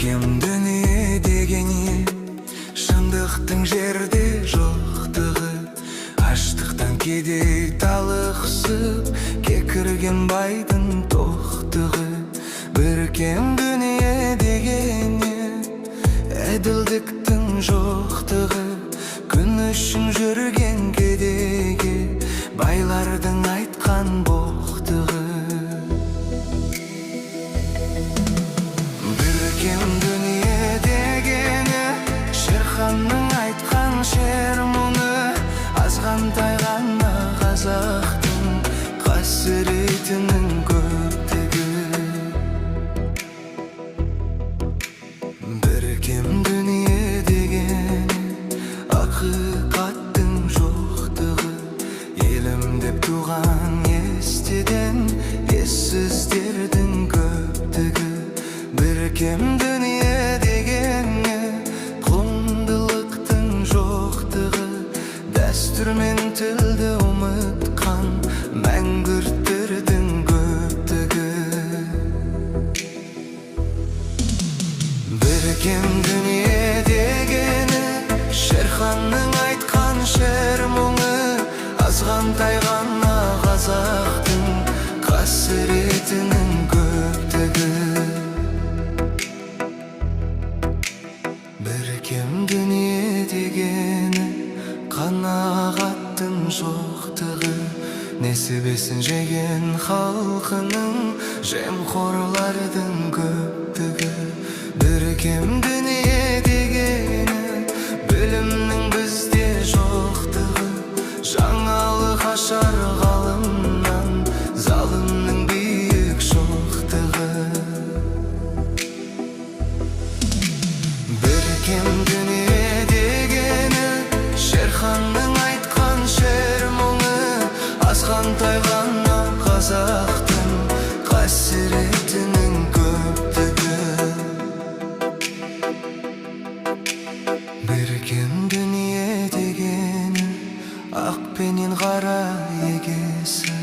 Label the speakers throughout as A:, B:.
A: кем дүние дегени, шындықтың жерде жоқтығы, аштықтан кедей талықсып кекірген байдың тоқтығы. Бір кем дүние дегені, әділдіктің жоқтығы, күн үшін жүрген кедейге байлардың айтқан боқтығы. Бір кем дүние дегені, Шерханның айтқан шер мұңы, азғантай ғана қазақтың қасіретінің көптігі. Бір кем дүние дегені, ақиқаттың жоқтығы, елім деп туған естеден ессіздердің көптігі. Бір кем дүние дегені, құндылықтың жоқтығы, дәстүр мен тілді ұмытқан мәңгүрттердің көптігі. Бір кем дүние дегені, Шерханның айтқан шер мұңы, азғантай ғана қазақтың қасіретінің көптігі. Бір кем дүние дегені, қанағаттың жоқтығы, несібесін жеген халқының жемқорлардың көптігі. Бір кем дүние дегені, білімнің бізде жоқтығы, жаңалық ашар ғалымнан залымның биік шоқтығы. Бір кем дүние дегені, Шерханның айтқан шер мұңы, азғантай ғана қазақтың қасіретінің көптігі. Бір кем дүние дегені, ақ пенен қара егесі,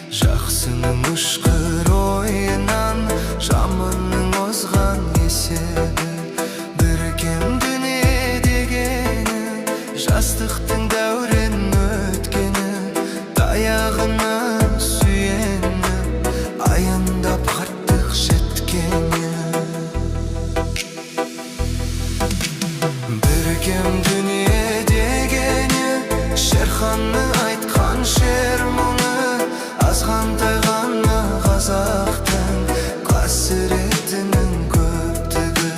A: жақсының ұшқыр ойынан жаманның озған есебі. Бір кем дүние дегені, жастықтың дәурен өткені, таяғына сүйеніп, аяндап қарттық жеткені. Бір кем дүние дегені, Шерханның айтқан шер мұңы, азғантай ғана қазақтың қасіретінің көптігі.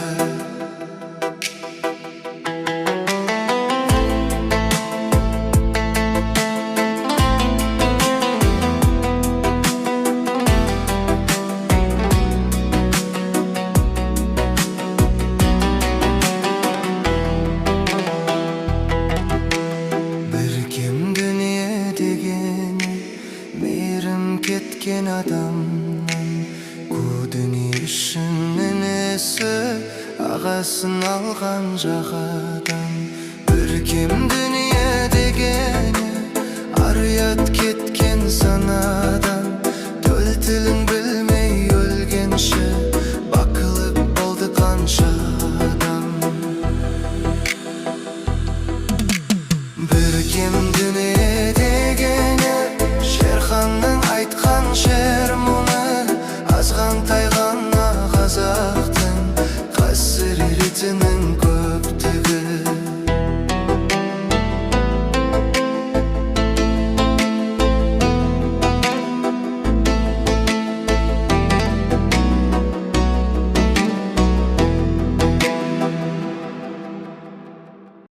A: Бір кем дүние дегені, мейірім кеткен адамнан, қу дүние үшін інісі ағасын алған жағадан. Бір кем дүние дегені, ар-ұят кеткен санадан, төл тілін білмей өлгенше бақылып болды қанша адам. Бір кем дүние дегені, Шерханның айтқан шер мұңы, азғантай ғана қазақтың қасіретінің